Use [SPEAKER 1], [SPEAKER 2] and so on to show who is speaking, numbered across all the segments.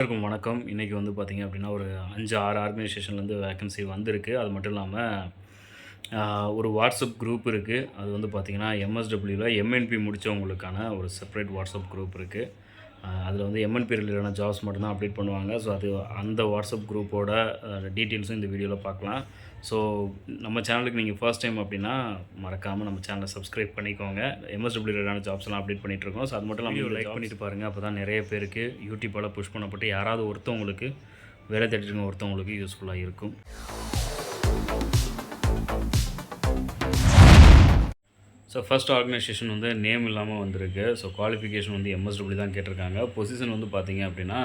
[SPEAKER 1] எல்லாருக்கும் வணக்கம். இன்றைக்கி வந்து பார்த்திங்க அப்படின்னா, ஒரு 5, 6 ஆர்கனைசேஷன்லேருந்து வேக்கன்சி வந்திருக்கு. அது மட்டும் இல்லாமல் ஒரு வாட்ஸ்அப் குரூப் இருக்குது. அது வந்து பார்த்திங்கன்னா, எம்எஸ்டபிள்யூவில் எம்என்பி முடித்தவங்களுக்கான ஒரு செப்பரேட் வாட்ஸ்அப் குரூப் இருக்குது. அதில் வந்து எம்என்பி ரிலேட்டடான ஜாப்ஸ் மட்டும்தான் அப்டேட் பண்ணுவாங்க. ஸோ அது அந்த வாட்ஸ்அப் குரூப்போட டீட்டெயில்ஸும் இந்த வீடியோவில் பார்க்கலாம். ஸோ நம்ம சேனலுக்கு நீங்கள் ஃபர்ஸ்ட் டைம் அப்படின்னா மறக்காமல் நம்ம சேனலை சப்ஸ்கிரைப் பண்ணிக்கோங்க. எம்எஸ்டபிள்யூ ரிலேட்டடான ஜாப்ஸ்லாம் அப்டேட் பண்ணிகிட்ருக்கோம். ஸோ அது மட்டும் இல்லாமல் லைக் பண்ணிட்டு பாருங்கள். அப்போ தான் நிறைய பேருக்கு யூடியூப்பால் புஷ் பண்ணப்பட்டு யாராவது ஒருத்தவங்களுக்கு வேலை தேடிட்டு ஒருத்தவங்களுக்கு யூஸ்ஃபுல்லாக இருக்கும். ஸோ ஃபர்ஸ்ட் ஆர்கனைசேஷன் வந்து நேம் இல்லாமல் வந்திருக்கு. ஸோ குவாலிஃபிகேஷன் வந்து எம்எஸ்டபிள்யூ தான் கேட்டிருக்காங்க. பொசிஷன் வந்து பார்த்திங்க அப்படின்னா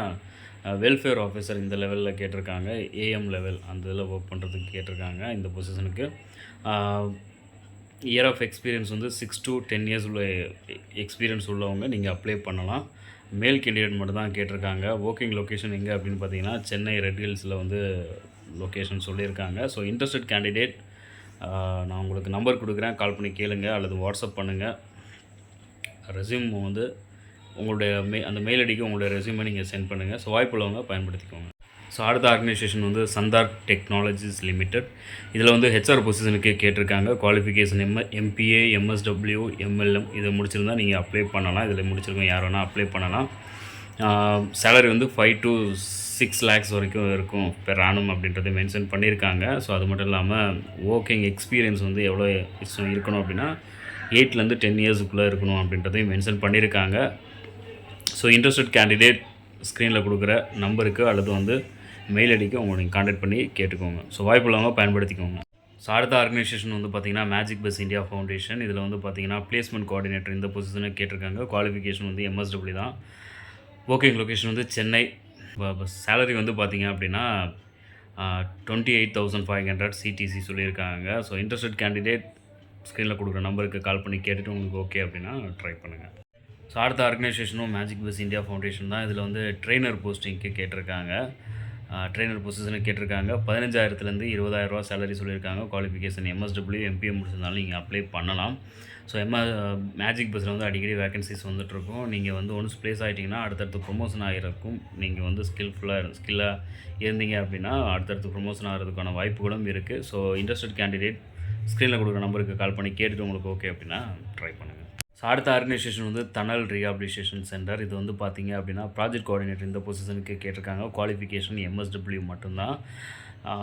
[SPEAKER 1] வெல்ஃபேர் ஆஃபீஸர் இந்த லெவலில் கேட்டிருக்காங்க. ஏஎம் லெவல் அந்த இதில் ஒர்க் பண்ணுறதுக்கு கேட்டிருக்காங்க. இந்த பொசிஷனுக்கு இயர் ஆஃப் எக்ஸ்பீரியன்ஸ் வந்து 6 to 10 இயர்ஸ் உள்ள எக்ஸ்பீரியன்ஸ் உள்ளவங்க நீங்கள் அப்ளை பண்ணலாம். மேல் கேண்டிடேட் மட்டும் தான் கேட்டிருக்காங்க. ஒர்க்கிங் லொக்கேஷன் எங்கே அப்படின்னு பார்த்தீங்கன்னா சென்னை ரெட் ஹில்ஸில் வந்து லொக்கேஷன் சொல்லியிருக்காங்க. ஸோ இன்ட்ரெஸ்டட் கேண்டிடேட் நான் உங்களுக்கு நம்பர் கொடுக்குறேன், கால் பண்ணி கேளுங்க அல்லது வாட்ஸ்அப் பண்ணுங்கள். ரெஸ்யூம் வந்து உங்களுடைய அந்த மெயில் ஐடிக்கு உங்களுடைய ரெஸ்யூமை நீங்கள் சென்ட் பண்ணுங்கள். ஸோ வாய்ப்புள்ளவங்க பயன்படுத்திக்கோங்க. ஸோ அடுத்த ஆர்கனைசேஷன் வந்து சந்தார் டெக்னாலஜிஸ் லிமிடெட். இதில் வந்து ஹெச்ஆர் பொசிஷனுக்கு கேட்டிருக்காங்க. குவாலிஃபிகேஷன் எம்பிஏ, எம்எஸ்டபிள்யூ, எம்எல்எம் இதை முடிச்சிருந்தால் நீங்கள் அப்ளை பண்ணலாம். இதில் முடிச்சிருக்கோம் யார் வேணால் அப்ளை பண்ணலாம். சேலரி வந்து 5 to 6 lakhs வரைக்கும் இருக்கும் பெர் ஆனம் அப்படின்றத மென்ஷன் பண்ணியிருக்காங்க. ஸோ அது மட்டும் இல்லாமல் ஒர்க்கிங் எக்ஸ்பீரியன்ஸ் வந்து எவ்வளோ இருக்கணும் அப்படின்னா 8 to 10 இயர்ஸுக்குள்ளே இருக்கணும் அப்படின்றதையும் மென்ஷன் பண்ணியிருக்காங்க. ஸோ இன்ட்ரெஸ்டட் கேண்டிடேட் ஸ்க்ரீனில் கொடுக்குற நம்பருக்கு அல்லது வந்து மெயில் ஐடிக்கு உங்களை நீங்கள் கான்டாக்ட் பண்ணி கேட்டுக்கோங்க. ஸோ வாய்ப்புள்ளவங்க பயன்படுத்திக்கோங்க. ஸோ அடுத்த ஆர்கனைசேஷன் வந்து பார்த்திங்கன்னா மேஜிக் பஸ் இந்தியா ஃபவுண்டேஷன். இதில் வந்து பார்த்திங்கன்னா பிளேஸ்மெண்ட் கோஆர்டினேட்டர் இந்த பொசிஷனுக்கு கேட்டிருக்காங்க. குவாலிஃபிகேஷன் வந்து எம்எஸ்டபிள்யூ தான். ஒர்க்கிங் லொக்கேஷன் வந்து சென்னை. சேலரி வந்து பார்த்திங்க அப்படின்னா 28,500 சிடிசி சொல்லியிருக்காங்க. ஸோ இன்ட்ரெஸ்டட் கேண்டிடேட் ஸ்க்ரீனில் கொடுக்குற நம்பருக்கு கால் பண்ணி கேட்டுட்டு உங்களுக்கு ஓகே அப்படின்னா ட்ரை பண்ணுங்கள். ஸோ அடுத்த ஆர்கனைசேஷனும் மேஜிக் பஸ் இந்தியா ஃபவுண்டேஷன் தான். இதில் வந்து ட்ரெயினர் போஸ்டிங்க்கு கேட்டிருக்காங்க. ட்ரெயினர் பொசிஷனுக்கு கேட்டிருக்காங்க. 15,000 20,000 சேலரி சொல்லியிருக்காங்க. குவாலிஃபிகேஷன் எம்எஸ்டபிள்யூ, எம்பிஎம் முடிச்சிருந்தாலும் நீங்கள் அப்ளை பண்ணலாம். ஸோ மேஜிக் பஸ்ஸில் வந்து அடிக்கடி வேகன்சிஸ் வந்துட்டுருக்கும். நீங்கள் வந்து ஒன்ஸ் ப்ளேஸ் ஆகிட்டிங்கன்னா அடுத்தடுத்து ப்ரொமோஷன் ஆகிருக்கும். நீங்கள் வந்து ஸ்கில்லாக இருந்தீங்க அப்படின்னா அடுத்தடுத்து ப்ரொமோஷன் ஆகிறதுக்கான வாய்ப்புகளும் இருக்குது. ஸோ இன்ட்ரெஸ்டட் கேண்டிடேட் ஸ்க்ரீனில் கொடுக்குற நம்பருக்கு கால் பண்ணி கேட்டுட்டு உங்களுக்கு ஓகே அப்படின்னா ட்ரை பண்ணுங்கள். ஸோ அடுத்த ஆர்கனைசேஷன் வந்து தனல் ரீஹாபிலிட்டேஷன் சென்டர். இது வந்து பார்த்திங்க அப்படின்னா ப்ராஜெக்ட் கோஆர்டினேட்டர் இந்த பொசிஷனுக்கு கேட்டிருக்காங்க. குவாலிஃபிகேஷன் எம்எஸ்டபிள்யூ மட்டும்தான்.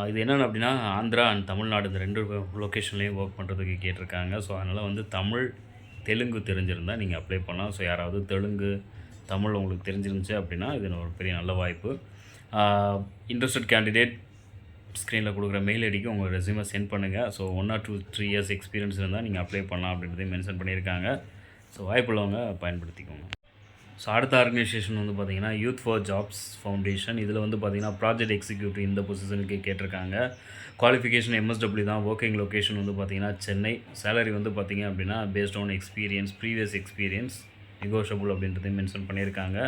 [SPEAKER 1] இது என்னென்னு அப்படின்னா ஆந்திரா அண்ட் தமிழ்நாடு இந்த 2 லொக்கேஷன்லேயும் ஒர்க் பண்ணுறதுக்கு கேட்டிருக்காங்க. ஸோ அதனால் வந்து தமிழ், தெலுங்கு தெரிஞ்சிருந்தால் நீங்கள் அப்ளை பண்ணலாம். ஸோ யாராவது தெலுங்கு, தமிழ் உங்களுக்கு தெரிஞ்சிருந்துச்சு அப்படின்னா இது ஒரு பெரிய நல்ல வாய்ப்பு. இன்ட்ரெஸ்டட் கேண்டிடேட் ஸ்க்ரீனில் கொடுக்குற மெயில் ஐடிக்கு உங்கள் ரெஸ்யூமை சென்ட் பண்ணுங்கள். ஸோ 1 or 3 years எக்ஸ்பீரியன்ஸ் இருந்தால் நீங்கள் அப்ளை பண்ணலாம் அப்படின்றதையும் மென்ஷன் பண்ணியிருக்காங்க. ஸோ வாய்ப்புள்ளவங்க பயன்படுத்திக்கோங்க. ஸோ அடுத்த ஆர்கனைசேஷன் வந்து பார்த்திங்கன்னா யூத் ஃபார் ஜாப்ஸ் ஃபவுண்டேஷன். இதில் வந்து பார்த்திங்கன்னா ப்ராஜெக்ட் எக்ஸிக்யூட்டிவ் இந்த பொசிஷனுக்கு கேட்டிருக்காங்க. குவாலிஃபிகேஷன் எம்எஸ்டபிள்யூ தான். ஒர்க்கிங் லொக்கேஷன் வந்து பார்த்திங்கன்னா சென்னை. சேலரி வந்து பார்த்திங்க அப்படின்னா based on experience, previous experience negotiable அப்படின்றதையும் மென்ஷன் பண்ணியிருக்காங்க.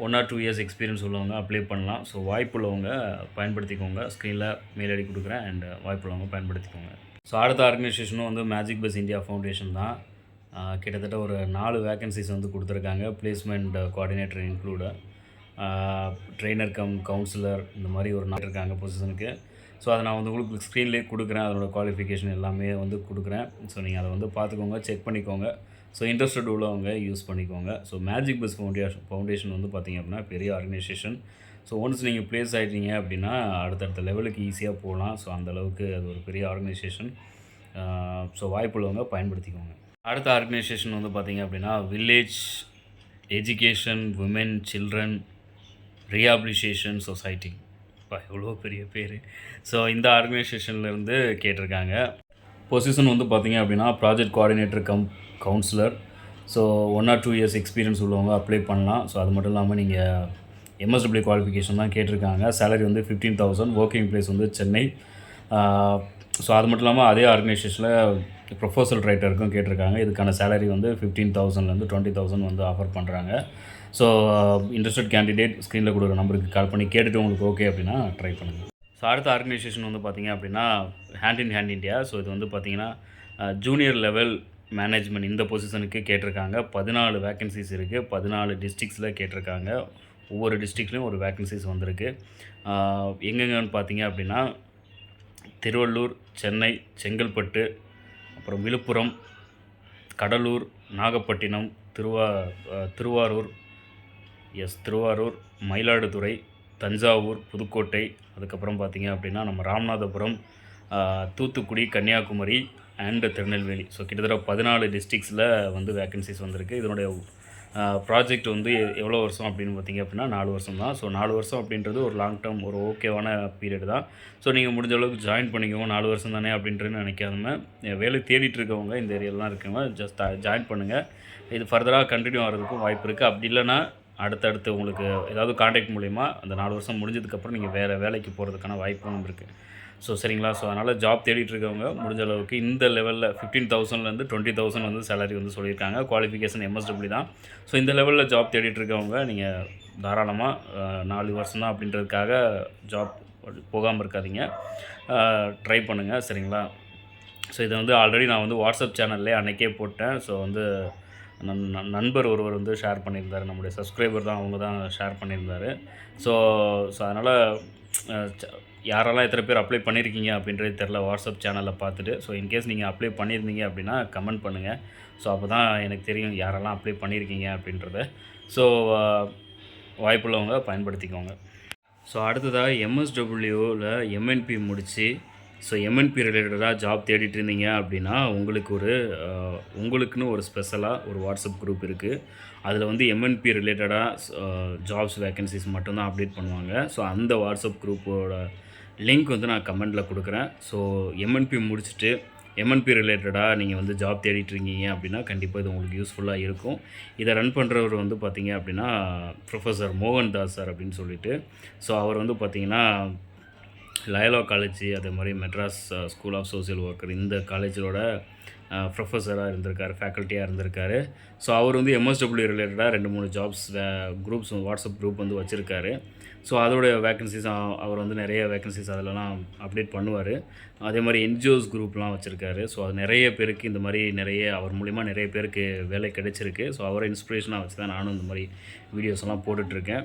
[SPEAKER 1] 1 or 2 years எக்ஸ்பீரியன்ஸ் உள்ளவங்க அப்ளை பண்ணலாம். ஸோ வாய்ப்புள்ளவங்க பயன்படுத்திக்கோங்க. ஸ்க்ரீனில் மெயில் ஐடி கொடுக்குறேன் அண்ட் வாய்ப்புள்ளவங்க பயன்படுத்திக்கோங்க. ஸோ அடுத்த ஆர்கனைசேஷனும் வந்து மேஜிக் பஸ் இந்தியா ஃபவுண்டேஷன் தான். கிட்டத்தட்ட ஒரு 4 வேக்கன்சிஸ் வந்து கொடுத்துருக்காங்க. Placement coordinator include, trainer councillor இந்த மாதிரி ஒரு 4 இருக்காங்க பொசிஷனுக்கு. ஸோ அதை நான் வந்து உங்களுக்கு ஸ்க்ரீன்லேயே கொடுக்குறேன். அதனோட குவாலிஃபிகேஷன் எல்லாமே வந்து கொடுக்குறேன். ஸோ நீங்கள் அதை வந்து பார்த்துக்கோங்க, செக் பண்ணிக்கோங்க. ஸோ இன்ட்ரெஸ்டட் உள்ளவங்க யூஸ் பண்ணிக்கோங்க. ஸோ மேஜிக் பஸ் ஃபவுண்டேஷன் வந்து பார்த்திங்க அப்படின்னா பெரிய ஆர்கனைசேஷன். ஸோ ஒன்ஸ் நீங்கள் ப்ளேஸ் ஆகிட்டீங்க அப்படின்னா அடுத்தடுத்த லெவலுக்கு ஈஸியாக போகலாம். ஸோ அந்தளவுக்கு அது ஒரு பெரிய ஆர்கனைசேஷன். ஸோ வாய்ப்புள்ளவங்க பயன்படுத்திக்கோங்க. அடுத்த ஆர்கனைசேஷன் வந்து பார்த்திங்க அப்படின்னா village education women children rehabilitation society. எவ்வளோ பெரிய பேர். ஸோ இந்த ஆர்கனைசேஷன்லேருந்து கேட்டிருக்காங்க. பொசிஷன் வந்து பார்த்திங்க அப்படின்னா project coordinator councillor. So 1 or 2 years experience உள்ளவங்க அப்ளை பண்ணலாம். ஸோ அது மட்டும் இல்லாமல் நீங்கள் எம்எஸ்டபிள்யூ குவாலிஃபிகேஷன் தான் கேட்டிருக்காங்க. சேலரி வந்து 15,000. ஒர்க்கிங் பிளேஸ் வந்து சென்னை. ஸோ அது மட்டும் இல்லாமல் அதே ஆர்கனைசேஷனில் ப்ரொஃபோசல் ரைட்டருக்கும் கேட்டிருக்காங்க. இதுக்கான சேலரி வந்து 15,000 20,000 வந்து ஆஃபர் பண்ணுறாங்க. ஸோ இன்ட்ரெஸ்டட் கேண்டிடேட் ஸ்க்ரீனில் கொடுக்குற நம்பருக்கு கால் பண்ணி கேட்டுட்டு உங்களுக்கு ஓகே அப்படின்னா ட்ரை பண்ணுங்கள். ஸோ அடுத்த ஆர்கனைசேஷன் வந்து பார்த்திங்க அப்படின்னா hand in hand India. So இது வந்து பார்த்திங்கன்னா ஜூனியர் லெவல் மேனேஜ்மெண்ட் இந்த பொசிஷனுக்கு கேட்டிருக்காங்க. 14 வேக்கன்சிஸ் இருக்குது. 14 டிஸ்ட்ரிக்ஸில் கேட்டிருக்காங்க. ஒவ்வொரு டிஸ்ட்ரிக்ட்லேயும் ஒரு வேக்கன்சிஸ் வந்திருக்கு. எங்கெங்கன்னு பார்த்தீங்க அப்படின்னா, திருவள்ளூர், சென்னை, செங்கல்பட்டு, அப்புறம் விழுப்புரம், கடலூர், நாகப்பட்டினம், திருவாரூர், திருவாரூர், மயிலாடுதுறை, தஞ்சாவூர், புதுக்கோட்டை, அதுக்கப்புறம் பார்த்தீங்க அப்படின்னா நம்ம ராமநாதபுரம், தூத்துக்குடி, கன்னியாகுமரி அண்ட் திருநெல்வேலி. ஸோ கிட்டத்தட்ட 14 டிஸ்ட்ரிக்ஸில் வந்து வேக்கன்சிஸ் வந்திருக்கு. இதனுடைய ப்ராஜெக்ட் வந்து எவ்வளோ வருஷம் அப்படின்னு பார்த்தீங்க அப்படின்னா 4 வருஷம் தான். ஸோ 4 வருஷம் அப்படின்றது ஒரு லாங் டேர்ம் ஒரு ஓகேவான பீரியட் தான். ஸோ நீங்கள் முடிஞ்ச அளவுக்கு ஜாயின் பண்ணிக்கோங்க. 4 வருஷம் தானே அப்படின்றது நினைக்காம, வேலை தேடிட்டு இருக்கவங்க, இந்த ஏரியாலாம் இருக்கவங்க ஜஸ்ட் ஜாயின் பண்ணுங்கள். இது ஃபர்தராக கண்டினியூ ஆகிறதுக்கும் வாய்ப்பு இருக்குது. அப்படி இல்லைன்னா அடுத்தடுத்து உங்களுக்கு ஏதாவது கான்டாக்ட் மூலிமா அந்த 4 வருஷம் முடிஞ்சதுக்கப்புறம் நீங்கள் வேறு வேலைக்கு போகிறதுக்கான வாய்ப்பும் இருக்குது. ஸோ சரிங்களா. ஸோ அதனால் ஜாப் தேடிட்டு இருக்கவங்க முடிஞ்ச அளவுக்கு இந்த லெவலில் 15,000லேருந்து 20,000 வந்து சேலரி வந்து சொல்லியிருக்காங்க. குவாலிஃபிகேஷன் MSW தான். ஸோ இந்த லெவலில் ஜாப் தேடிட்டு இருக்கவங்க நீங்கள் தாராளமாக 4 வருஷம் தான் அப்படின்றதுக்காக ஜாப் போகாமல் இருக்காதீங்க. ட்ரை பண்ணுங்கள். சரிங்களா. ஸோ இதை வந்து ஆல்ரெடி நான் வந்து வாட்ஸ்அப் சேனல்லே அன்றைக்கே போட்டேன். ஸோ வந்து நண்பர் ஒருவர் வந்து ஷேர் பண்ணியிருந்தார். நம்முடைய சப்ஸ்கிரைபர் தான், அவங்க தான் ஷேர் பண்ணியிருந்தார். ஸோ அதனால் யாரெல்லாம் எத்தனை பேர் அப்ளை பண்ணியிருக்கீங்க அப்படின்றது தெரில வாட்ஸ்அப் சேனலில் பார்த்துட்டு. ஸோ இன்கேஸ் நீங்கள் அப்ளை பண்ணியிருந்தீங்க அப்படின்னா கமெண்ட் பண்ணுங்கள். ஸோ அப்போ தான் எனக்கு தெரியும் யாரெல்லாம் அப்ளை பண்ணியிருக்கீங்க அப்படின்றத. ஸோ வாய்ப்புள்ளவங்க பயன்படுத்திக்கோங்க. ஸோ அடுத்ததாக MSWவில் MNP முடித்து ஸோ MNP ரிலேட்டடாக ஜாப் தேடிட்டு இருந்தீங்க அப்படின்னா உங்களுக்குன்னு ஒரு ஸ்பெஷலாக ஒரு வாட்ஸ்அப் குரூப் இருக்குது. அதில் வந்து MNP ரிலேட்டடாக ஜாப்ஸ் வேக்கன்சிஸ் மட்டும்தான் அப்டேட் பண்ணுவாங்க. ஸோ அந்த வாட்ஸ்அப் குரூப்போட லிங்க் வந்து நான் கமெண்ட்டில் கொடுக்குறேன். ஸோ MNP முடிச்சுட்டு MNP ரிலேட்டடாக நீங்கள் வந்து ஜாப் தேடிட்டுருக்கீங்க அப்படின்னா கண்டிப்பாக இது உங்களுக்கு யூஸ்ஃபுல்லாக இருக்கும். இதை ரன் பண்ணுறவர் வந்து பார்த்திங்க அப்படின்னா ப்ரொஃபஸர் மோகன்தாஸ் சார் அப்படின்னு சொல்லிட்டு. ஸோ அவர் வந்து பார்த்திங்கன்னா லயோலா காலேஜ், அதே மாதிரி Madras school of social worker இந்த காலேஜோட ப்ரொஃபஸராக இருந்திருக்காரு, ஃபேக்கல்ட்டியாக இருந்திருக்காரு. ஸோ அவர் வந்து MSW ரிலேட்டடாக 2-3 ஜாப்ஸ் குரூப்ஸ் வாட்ஸ்அப் குரூப் வந்து வச்சுருக்காரு. ஸோ அதோடைய வேக்கன்சிஸ் அவர் வந்து நிறைய வேக்கன்சிஸ் அதிலலாம் அப்டேட் பண்ணுவார். அதே மாதிரி NGOs குரூப்லாம் வச்சுருக்காரு. ஸோ அது நிறைய பேருக்கு இந்த மாதிரி அவர் மூலிமா நிறைய பேருக்கு வேலை கிடைச்சிருக்கு. ஸோ அவரை இன்ஸ்பிரேஷனாக வச்சு தான் நானும் இந்த மாதிரி வீடியோஸ் எல்லாம் போட்டுட்ருக்கேன்.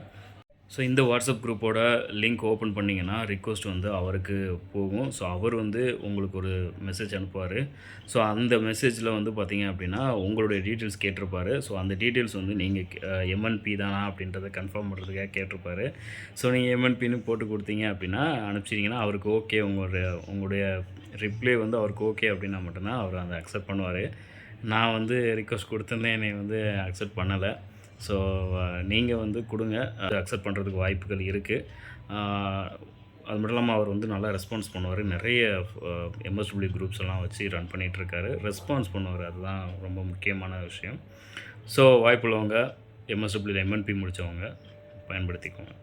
[SPEAKER 1] ஸோ இந்த வாட்ஸ்அப் குரூப்போட லிங்க் ஓப்பன் பண்ணிங்கன்னா ரிக்வெஸ்ட் வந்து அவருக்கு போகும். ஸோ அவர் வந்து உங்களுக்கு ஒரு மெசேஜ் அனுப்புவார். ஸோ அந்த மெசேஜில் வந்து பார்த்திங்க அப்படின்னா உங்களுடைய டீட்டெயில்ஸ் கேட்டிருப்பார். ஸோ அந்த டீட்டெயில்ஸ் வந்து நீங்கள் MNP தானா அப்படின்றத கன்ஃபார்ம் பண்ணுறதுக்காக கேட்டிருப்பார். ஸோ நீங்கள் MNPன்னு போட்டு கொடுத்தீங்க அப்படின்னா அனுப்பிச்சிட்டிங்கன்னா அவருக்கு ஓகே, உங்களுடைய ரிப்ளை வந்து அவருக்கு ஓகே அப்படின்னா மட்டும்தான் அவர் அதை அக்செப்ட் பண்ணுவார். நான் வந்து ரிக்வெஸ்ட் கொடுத்துருந்தேன், என்னை வந்து அக்செப்ட் பண்ணலை. ஸோ நீங்கள் வந்து கொடுங்க, அது அக்செப்ட் பண்ணுறதுக்கு வாய்ப்புகள் இருக்குது. அது மட்டும் இல்லாமல் அவர் வந்து நல்லா ரெஸ்பான்ஸ் பண்ணுவார். நிறைய MSW குரூப்ஸ் எல்லாம் வச்சு ரன் பண்ணிகிட்ருக்காரு. ரெஸ்பான்ஸ் பண்ணுவார், அதுதான் ரொம்ப முக்கியமான விஷயம். ஸோ வாய்ப்புள்ளவங்க MSWவில் MNP முடித்தவங்க பயன்படுத்திக்கோங்க.